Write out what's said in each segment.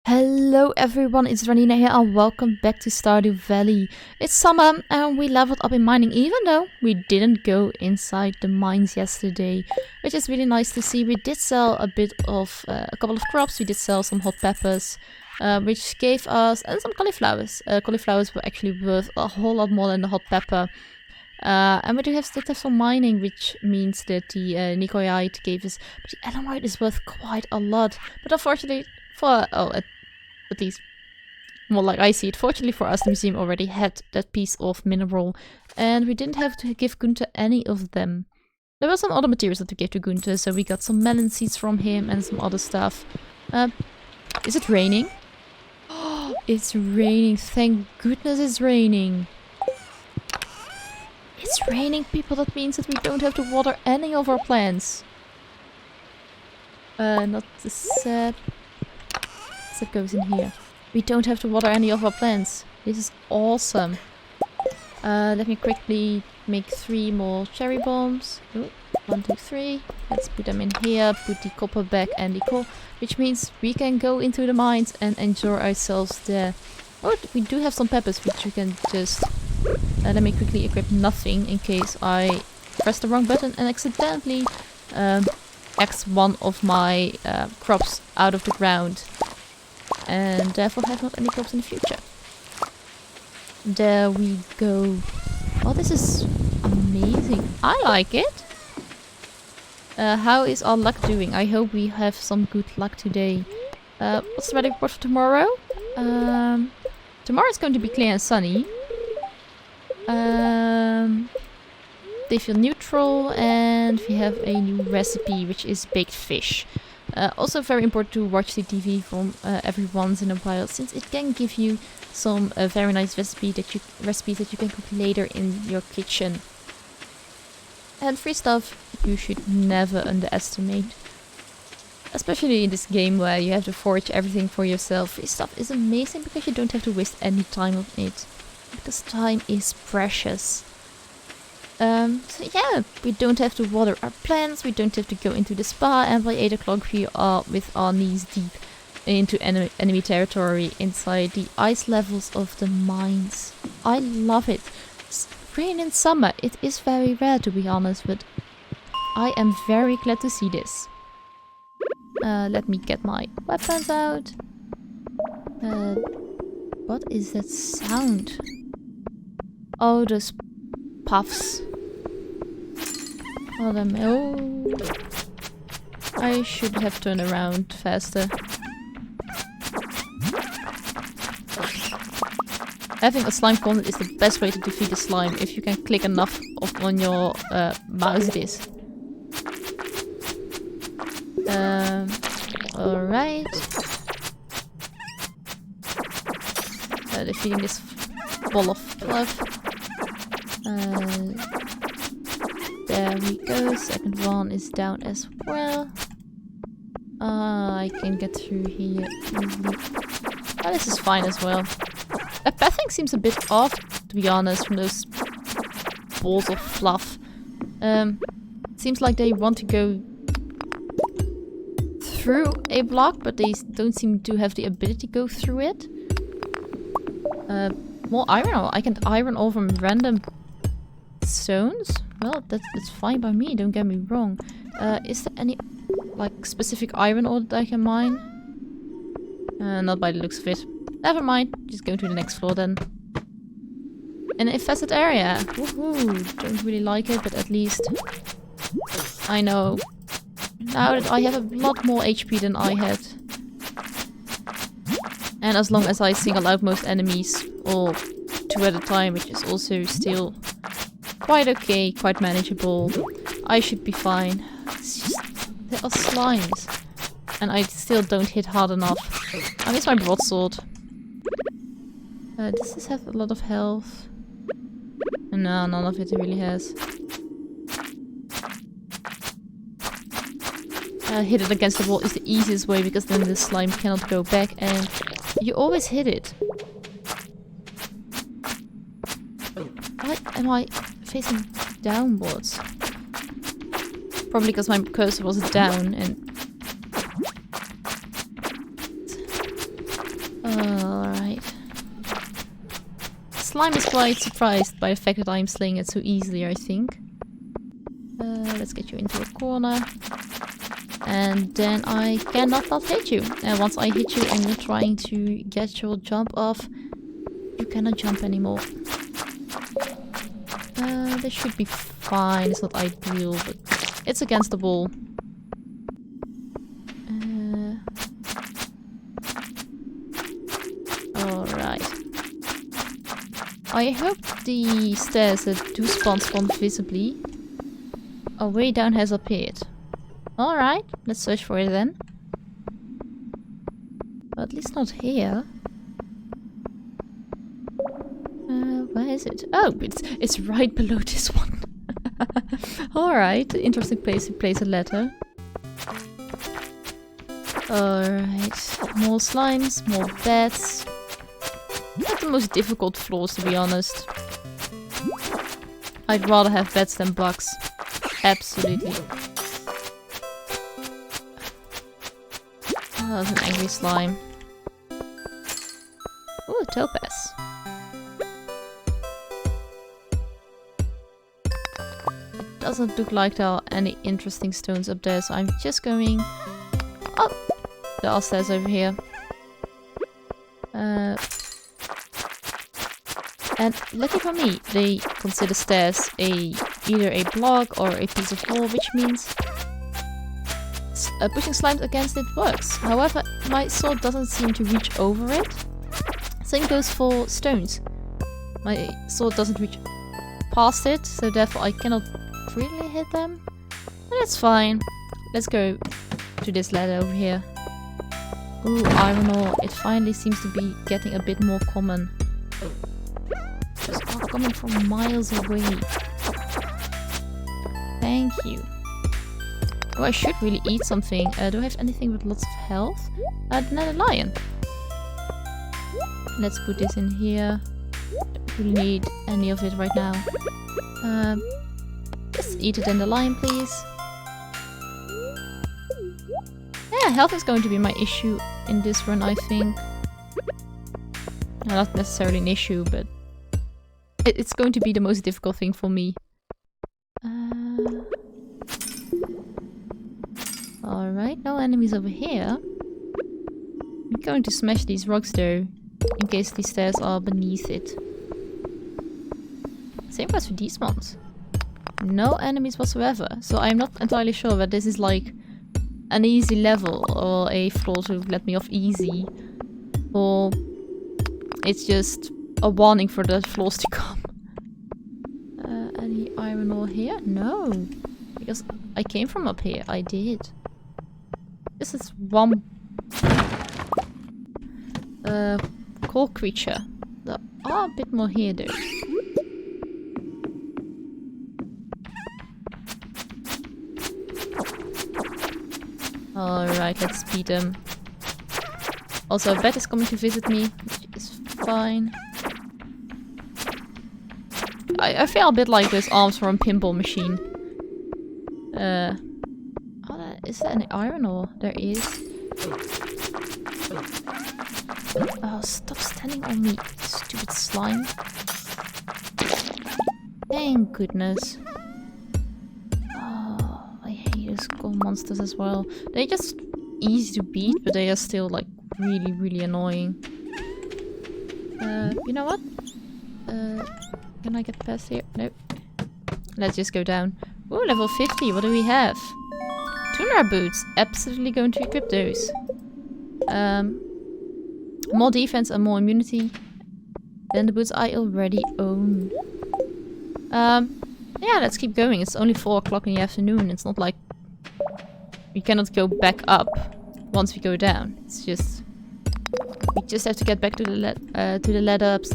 Hello everyone, it's Dranina here and welcome back to Stardew Valley. It's summer and we leveled up in mining even though we didn't go inside the mines yesterday, which is really nice to see. We did sell a couple of crops. We did sell some hot peppers, which gave us, and some cauliflowers. Cauliflowers were actually worth a whole lot more than the hot pepper. And we still have some mining, which means that the Nicoite gave us, but the Elamite is worth quite a lot. But unfortunately, at least more like I see it. Fortunately for us, the museum already had that piece of mineral, and we didn't have to give Gunther any of them. There were some other materials that we gave to Gunther, so we got some melon seeds from him and some other stuff. Is it raining? Oh, it's raining. Thank goodness it's raining. It's raining, people. That means that we don't have to water any of our plants. Not the sap. That goes in here. We don't have to water any of our plants. This is awesome. Let me quickly make 3 more cherry bombs. Ooh, 1, 2, 3. Let's put them in here. Put the copper back and the coal, which means we can go into the mines and enjoy ourselves there. Oh, we do have some peppers, which we can just... let me quickly equip nothing in case I press the wrong button and accidentally X one of my crops out of the ground. And therefore have not any crops in the future. There we go. Oh, this is amazing. I like it. How is our luck doing? I hope we have some good luck today. What's the weather report for tomorrow? Tomorrow is going to be clear and sunny. They feel neutral, and we have a new recipe, which is baked fish. Also very important to watch the TV from every once in a while, since it can give you some very nice recipes that you can cook later in your kitchen. And free stuff you should never underestimate. Especially in this game where you have to forage everything for yourself. Free stuff is amazing because you don't have to waste any time on it. Because time is precious. So yeah, we don't have to water our plants, we don't have to go into the spa, and by 8 o'clock we are with our knees deep into enemy territory inside the ice levels of the mines. I love it. Rain in summer, it is very rare to be honest, but I am very glad to see this. Let me get my weapons out. What is that sound? Oh, those puffs. Oh, I should have turned around faster. Having a slime corner is the best way to defeat a slime. If you can click enough on your mouse, it is. Alright. Defeating this ball of fluff. There we go. Second one is down as well. I can get through here easily. Oh, this is fine as well. The pathing seems a bit off, to be honest, from those balls of fluff. It seems like they want to go through a block, but they don't seem to have the ability to go through it. More iron ore. I can iron ore from random stones. Well, that's fine by me, don't get me wrong. Is there any, like, specific iron ore that I can mine? Not by the looks of it. Never mind, just go to the next floor then. An infested area. Woohoo! Don't really like it, but at least I know now that I have a lot more HP than I had. And as long as I single out most enemies, or 2 at a time, which is also still quite okay, quite manageable, I should be fine. It's just, there are slimes. And I still don't hit hard enough. I miss my broadsword. Does this have a lot of health? No, none of it really has. Hit it against the wall is the easiest way, because then the slime cannot go back and you always hit it. Why am I facing downwards? Probably because my cursor was down and... Alright. Slime is quite surprised by the fact that I'm slaying it so easily, I think. Let's get you into a corner. And then I cannot not hit you. And once I hit you and you're trying to get your jump off, you cannot jump anymore. This should be fine. It's not ideal, but it's against the wall. Alright. I hope the stairs that do spawn visibly are way down has appeared. Alright, let's search for it then. But at least not here. Where is it? Oh, it's right below this one. Alright, interesting place to place a letter. Alright, more slimes, more beds. Not the most difficult floors, to be honest. I'd rather have beds than bugs. Absolutely. Oh, that's an angry slime. Ooh, topaz. It doesn't look like there are any interesting stones up there, so I'm just going up. There are stairs over here. And lucky for me, they consider stairs either a block or a piece of wall, which means pushing slimes against it works. However, my sword doesn't seem to reach over it. Same goes for stones. My sword doesn't reach past it, so therefore I cannot really hit them. But that's fine. Let's go to this ladder over here. Ooh, iron ore. It finally seems to be getting a bit more common. Just coming from miles away. Thank you. Oh, I should really eat something. Do I have anything with lots of health? Another lion. Let's put this in here. Don't really need any of it right now. Just eat it in the lion, please. Yeah, health is going to be my issue in this run, I think. Not necessarily an issue, but it's going to be the most difficult thing for me. Alright, no enemies over here. I'm going to smash these rocks though, in case these stairs are beneath it. Same goes for these ones. No enemies whatsoever, so I'm not entirely sure that this is like an easy level or a floor to let me off easy, or it's just a warning for the floors to come. Any iron ore here? No, because I came from up here. I did. This is one coal creature. There are a bit more here though. Alright, let's beat them. Also, a bat is coming to visit me, which is fine. I feel a bit like those arms from a pinball machine. Is there any iron ore? There is. Oh, stop standing on me, stupid slime. Thank goodness. Oh, I hate those skull monsters as well. They're just easy to beat, but they are still like really, really annoying. You know what? Can I get past here? Nope. Let's just go down. Ooh, level 50. What do we have? Tuner boots. Absolutely going to equip those. More defense and more immunity than the boots I already own. Yeah, let's keep going. It's only 4 o'clock in the afternoon. It's not like we cannot go back up once we go down. It's just we just have to get back to the ladder ups.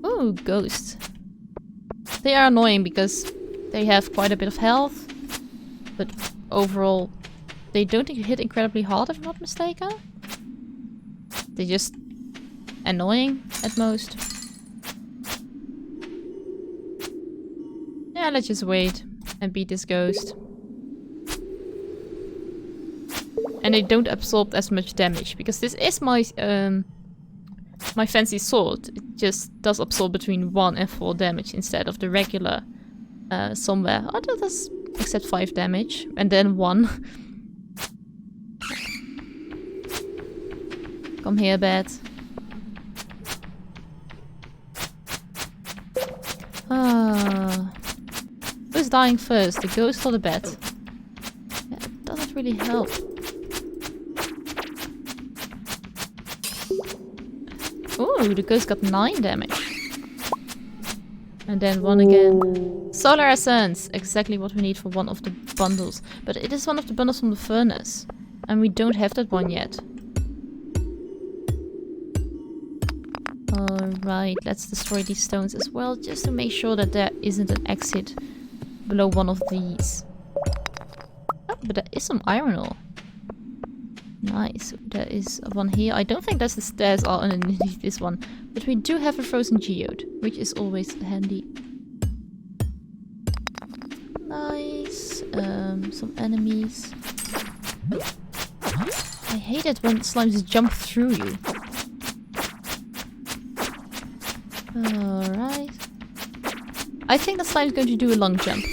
Ooh, ghosts. They are annoying because they have quite a bit of health, but overall they don't hit incredibly hard, if I'm not mistaken. They're just annoying at most. Yeah, let's just wait and beat this ghost. And they don't absorb as much damage. Because this is my my fancy sword. It just does absorb between 1 and 4 damage instead of the regular somewhere. Oh, that does accept 5 damage. And then 1. Come here, bat. Who's dying first? The ghost or the bat? Yeah, it doesn't really help. Ooh, the ghost got 9 damage. And then 1 again. Solar essence! Exactly what we need for one of the bundles. But it is one of the bundles from the furnace. And we don't have that one yet. Alright, let's destroy these stones as well, just to make sure that there isn't an exit below one of these. Oh, but there is some iron ore. Nice. There is one here. I don't think the stairs are underneath this one. But we do have a frozen geode, which is always handy. Nice. Some enemies. I hate it when slimes jump through you. Alright. I think the slime's going to do a long jump.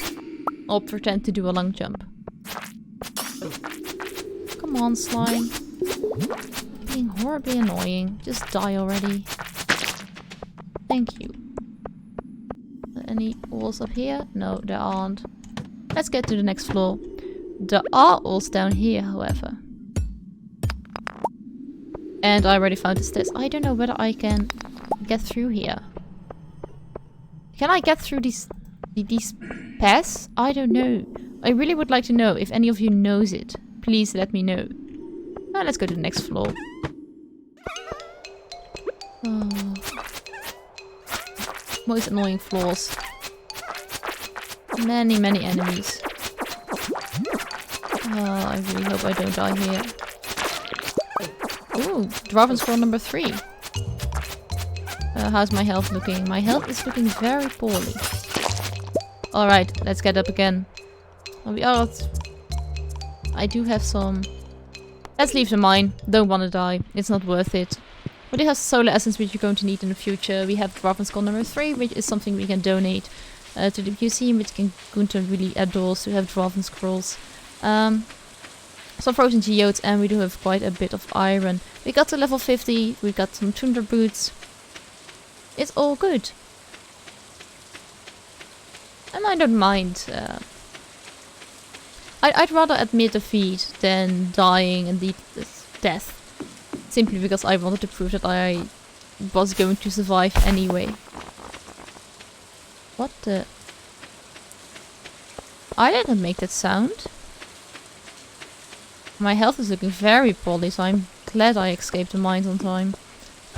Or pretend to do a long jump. Come on, slime. You're being horribly annoying. Just die already. Thank you. Any walls up here? No, there aren't. Let's get to the next floor. There are walls down here, however. And I already found the stairs. I don't know whether I can get through here. Can I get through these paths? I don't know. I really would like to know if any of you knows it. Please let me know. Let's go to the next floor. Oh. Most annoying floors. Many enemies. Oh, I really hope I don't die here. Ooh, Dwarven scroll number 3. How's my health looking? My health is looking very poorly. Alright, let's get up again. We are... I do have some... Let's leave the mine. Don't want to die. It's not worth it. We do have solar essence which you're going to need in the future. We have Dwarven Skull number 3, which is something we can donate to the museum, which Gunther really adores to have Dwarven Scrolls. Some frozen geodes, and we do have quite a bit of iron. We got to level 50, we got some tundra boots. It's all good. And I don't mind. I'd rather admit defeat than dying and death. Simply because I wanted to prove that I was going to survive anyway. What the... I didn't make that sound. My health is looking very poorly, so I'm glad I escaped the mines on time.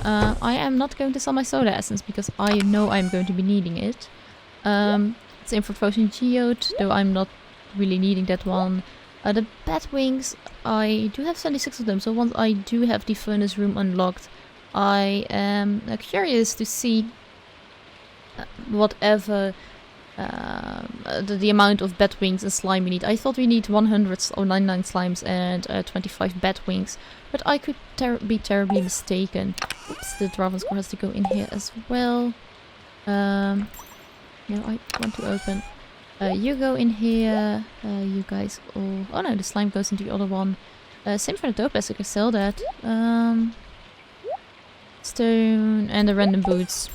I am not going to sell my soda essence because I know I'm going to be needing it. Same for frozen geode, though I'm not really needing that one. The bat wings, I do have 76 of them, so once I do have the furnace room unlocked, I am curious to see whatever the amount of bat wings and slime we need. I thought we need 100 or 99 slimes and 25 bat wings, but I could be terribly mistaken. Oops, the Dwarven Score has to go in here as well. No, I want to open. You go in here. You guys all... Oh no, the slime goes into the other one. Same for the topaz, I can sell that. Stone and the random boots.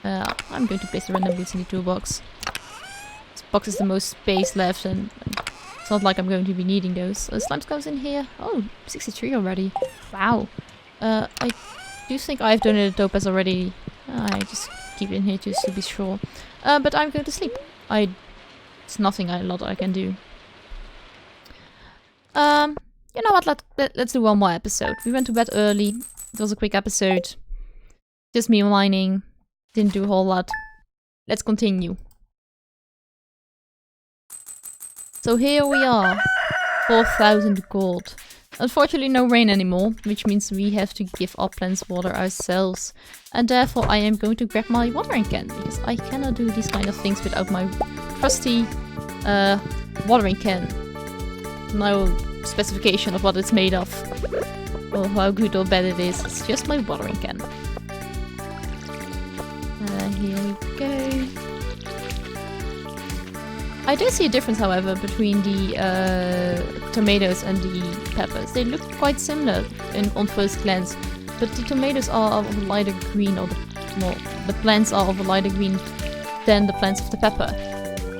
I'm going to place the random boots in the toolbox. This box is the most space left and it's not like I'm going to be needing those. Slime goes in here. Oh, 63 already. Wow. I do think I've done the topaz already. I just keep it in here just to be sure. But I'm going to sleep. It's nothing a lot I can do. You know what? Let's do one more episode. We went to bed early. It was a quick episode. Just me mining. Didn't do a whole lot. Let's continue. So here we are. 4,000 gold. Unfortunately no rain anymore, which means we have to give our plants water ourselves. And therefore I am going to grab my watering can, because I cannot do these kind of things without my trusty watering can. Now specification of what it's made of. Or how good or bad it is. It's just my watering can. Here we go. I do see a difference, however, between the tomatoes and the peppers. They look quite similar on first glance, but the tomatoes are of a lighter green, or the plants are of a lighter green than the plants of the pepper.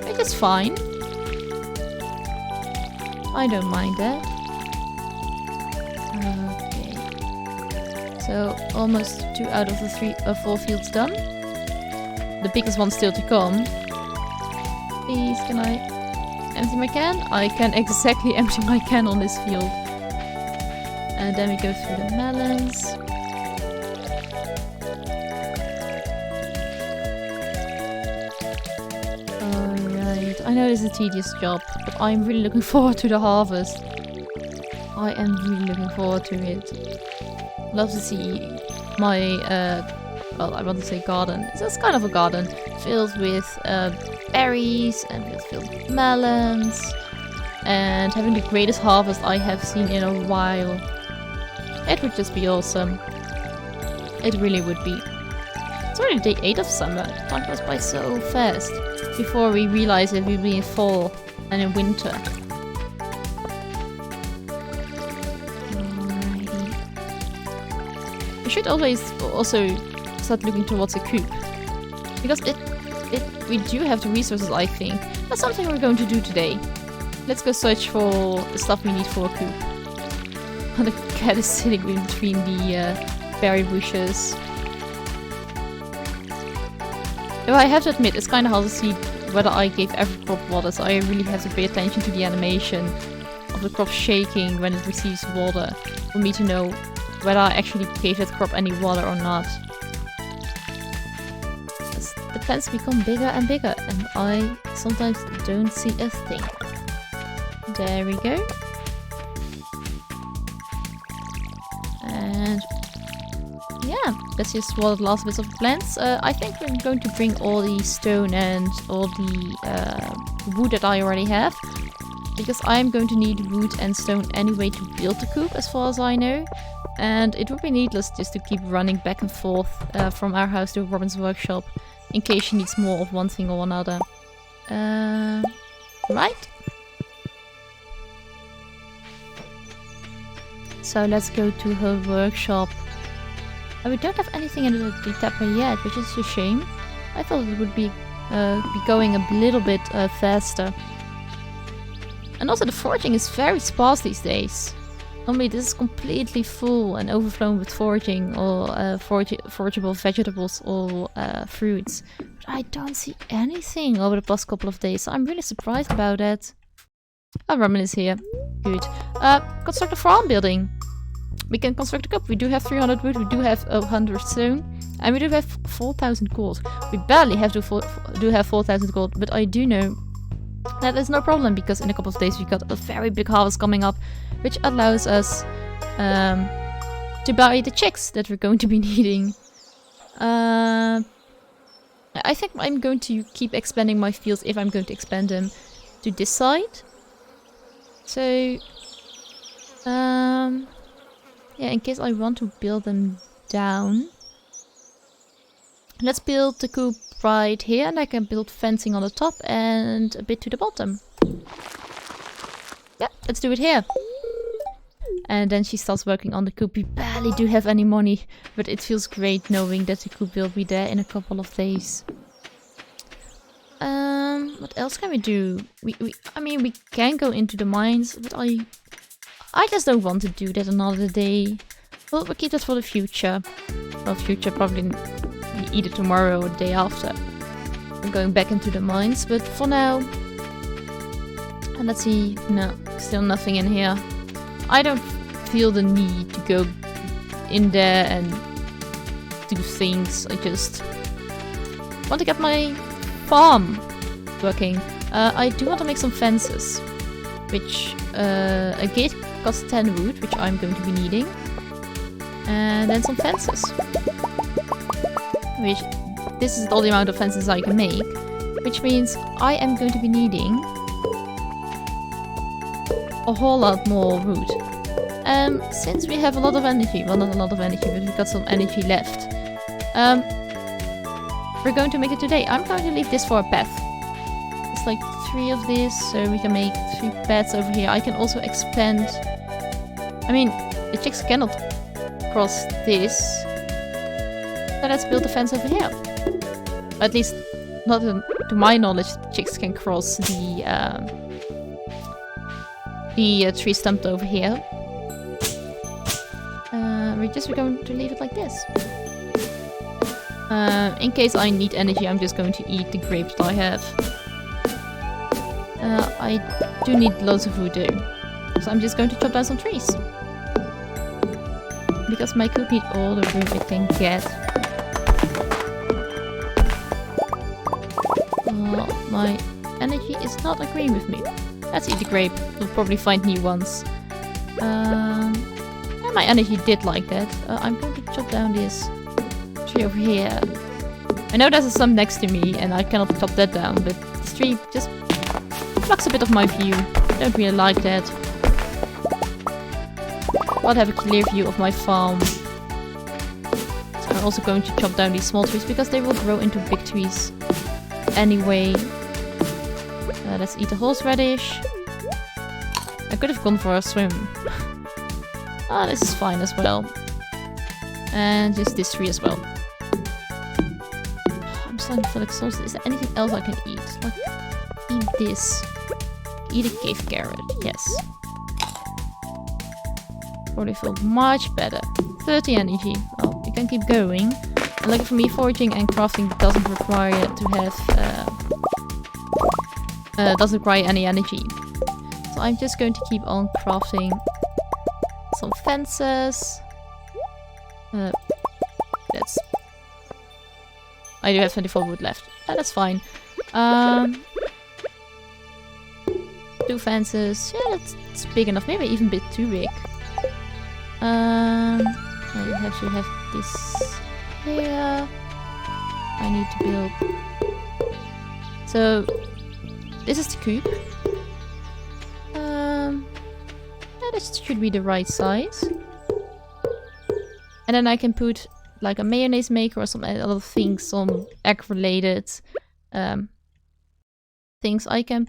Which is fine. I don't mind that. Okay. So almost 2 out of the 4 fields done. The biggest one still to come. Please, can I empty my can? I can exactly empty my can on this field. And then we go through the melons. Alright, I know this is a tedious job, but I'm really looking forward to the harvest. I am really looking forward to it. Love to see my, well, I want to say garden. It's just kind of a garden filled with berries and filled with melons, and having the greatest harvest I have seen in a while. It would just be awesome. It really would be. It's already day 8 of summer. Time goes by so fast. Before we realize it, we'll be in fall and in winter. Alrighty. We should always also start looking towards a coop, because we do have the resources, I think. That's something we're going to do today. Let's go search for the stuff we need for a coop. The cat is sitting in between the berry bushes. Though I have to admit, it's kind of hard to see whether I gave every crop water, so I really have to pay attention to the animation of the crop shaking when it receives water for me to know whether I actually gave that crop any water or not. The plants become bigger and bigger, and I sometimes don't see a thing. There we go. And yeah, let's just water the last bits of the plants. I think we're going to bring all the stone and all the wood that I already have, because I'm going to need wood and stone anyway to build the coop, as far as I know. And it would be needless just to keep running back and forth from our house to Robin's workshop, in case she needs more of one thing or another. Right? So let's go to her workshop. We don't have anything in the tapper yet, which is a shame. I thought it would be going a little bit faster. And also the foraging is very sparse these days. Normally this is completely full and overflowing with foraging or forageable vegetables or fruits. But I don't see anything over the past couple of days, so I'm really surprised about that. Oh, Ramen is here. Good. Construct a farm building. We can construct a cup. We do have 300 wood, we do have 100 stone, and we do have 4,000 gold. We barely have do have 4,000 gold, but I do know that is no problem, because in a couple of days we got a very big harvest coming up, which allows us to buy the chicks that we're going to be needing. I think I'm going to keep expanding my fields, if I'm going to expand them, to this side. So, yeah, in case I want to build them down. Let's build the coop right here, and I can build fencing on the top and a bit to the bottom. Yeah, let's do it here. And then she starts working on the coop. We barely do have any money, but it feels great knowing that the coop will be there in a couple of days. What else can we do? I mean, we can go into the mines, but I just don't want to do that another day. We'll keep that for the future. Well, future probably either tomorrow or the day after. I'm going back into the mines, but for now... And let's see... No, still nothing in here. I don't feel the need to go in there and do things. I just want to get my farm working. I do want to make some fences, which a gate costs 10 wood, which I'm going to be needing, and then some fences, which this is all the amount of fences I can make, which means I am going to be needing a whole lot more wood. Since we have a lot of energy, well, not a lot of energy, but we've got some energy left. We're going to make it today. I'm going to leave this for a path. It's like 3 of this, so we can make 3 paths over here. I can also expand. I mean, the chicks cannot cross this. So let's build a fence over here. At least, not to my knowledge, chicks can cross the tree stump over here. We're just going to leave it like this. In case I need energy, I'm just going to eat the grapes that I have. I do need loads of wood though. So I'm just going to chop down some trees. Because my coop needs all the room it can get. My energy is not agreeing with me. Let's eat the grape. We'll probably find new ones. And my energy did like that. I'm going to chop down this tree over here. I know there's a stump next to me and I cannot chop that down, but this tree just blocks a bit of my view. I don't really like that. I'll have a clear view of my farm. So I'm also going to chop down these small trees because they will grow into big trees anyway. Let's eat the horseradish. I could have gone for a swim. Ah, this is fine as well. And just this tree as well. I'm starting to feel exhausted. Is there anything else I can eat? Like, eat this. Eat a cave carrot. Yes. Probably feel much better. 30 energy. Well, you can keep going. And like for me, foraging and crafting doesn't require to have... doesn't require any energy. So I'm just going to keep on crafting some fences. That's... I do have 24 wood left. That's fine. 2 fences. Yeah, that's big enough. Maybe even a bit too big. I have to have this here. I need to build... So, this is the coop. Yeah, this should be the right size. And then I can put like a mayonnaise maker or some other things, some egg-related things. I can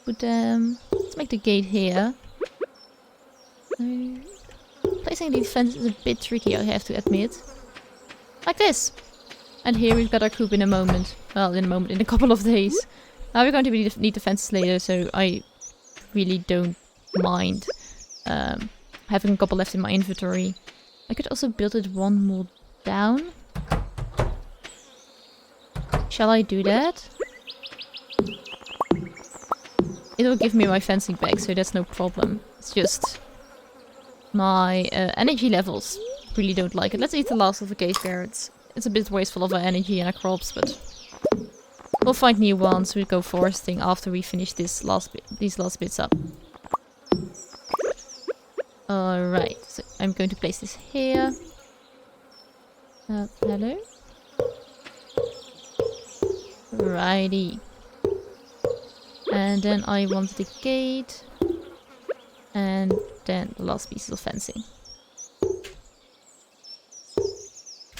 put them... Let's make the gate here. Placing these fences is a bit tricky, I have to admit. Like this. And here we've got our coop in a moment. Well, in a couple of days. Now we're going to need the fences later, so I really don't mind having a couple left in my inventory. I could also build it one more down. Shall I do that? It will give me my fencing back, so that's no problem. It's just my energy levels really don't like it. Let's eat the last of the cave carrots. It's a bit wasteful of our energy and our crops, but we'll find new ones. We'll go foresting after we finish these last bits up. Alright, so I'm going to place this here. Hello? Righty. And then I want the gate. And then the last pieces of fencing.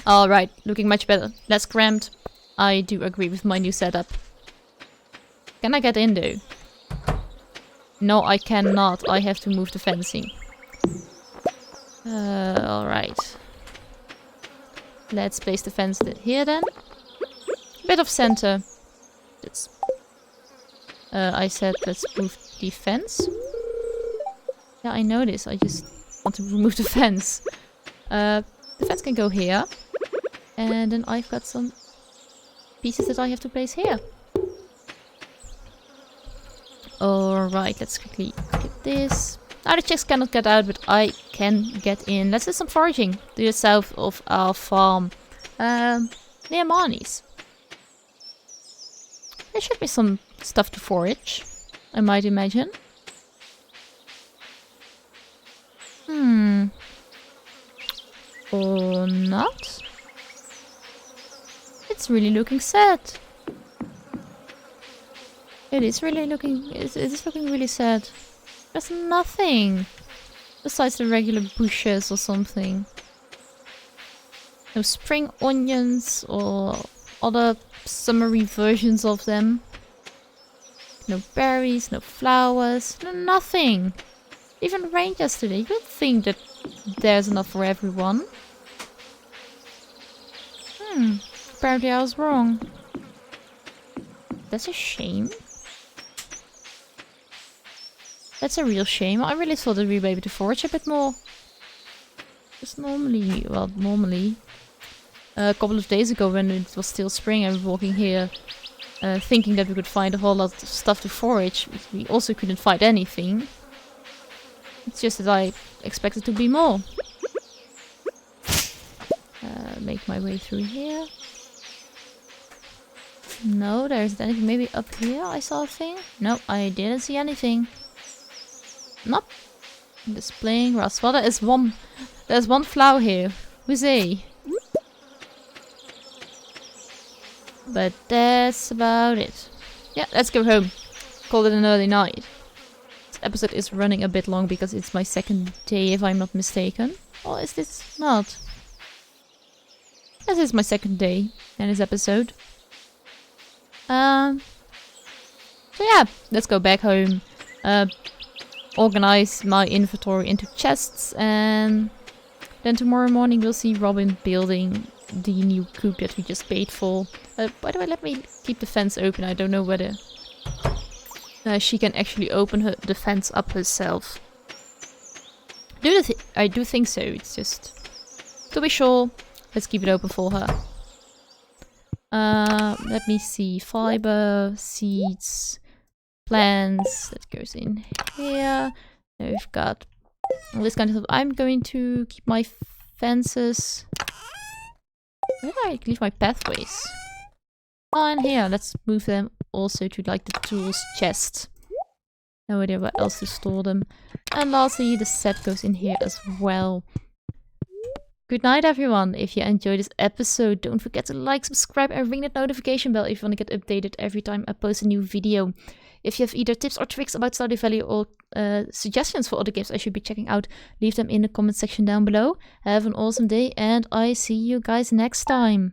Alright, looking much better. Less cramped. I do agree with my new setup. Can I get in though? No, I cannot. I have to move the fencing. Alright. Let's place the fence here then. Bit of center. That's... I said let's move the fence. Yeah, I know this. I just want to remove the fence. The fence can go here. And then I've got some pieces that I have to place here. Alright, let's quickly get this. Now the chicks cannot get out, but I can get in. Let's do some foraging to the south of our farm. Near Marnie's. There should be some stuff to forage, I might imagine. Or not? It's really looking sad. It is looking really sad. There's nothing. Besides the regular bushes or something. No spring onions or other summery versions of them. No berries, no flowers, no nothing. Even rained yesterday. You'd think that there's enough for everyone. Apparently I was wrong. That's a shame. That's a real shame. I really thought that we'd be able to forage a bit more. Because normally, a couple of days ago when it was still spring, I was walking here thinking that we could find a whole lot of stuff to forage. We also couldn't find anything. It's just that I expected to be more. Make my way through here. No, there isn't anything. Maybe up here I saw a thing? Nope, I didn't see anything. Nope. Displaying grass. Well, there's one flower here. Huzzay. But that's about it. Yeah, let's go home. Call it an early night. This episode is running a bit long because it's my second day, if I'm not mistaken. Or is this not? This is my second day in this episode. So yeah, let's go back home. Organize my inventory into chests, and then tomorrow morning we'll see Robin building the new coop that we just paid for. By the way, let me keep the fence open. I don't know whether she can actually open the fence up herself. I do think so. It's just to be sure. Let's keep it open for her. Let me see. Fiber, seeds, plants. That goes in here. Now we've got all this kind of stuff. I'm going to keep my fences. Where did I leave my pathways? Oh, in here. Let's move them also to like the tools chest. No idea where else to store them. And lastly, the set goes in here as well. Good night, everyone. If you enjoyed this episode, don't forget to like, subscribe, and ring that notification bell if you want to get updated every time I post a new video. If you have either tips or tricks about Stardew Valley or suggestions for other games I should be checking out, leave them in the comment section down below. Have an awesome day, and I see you guys next time.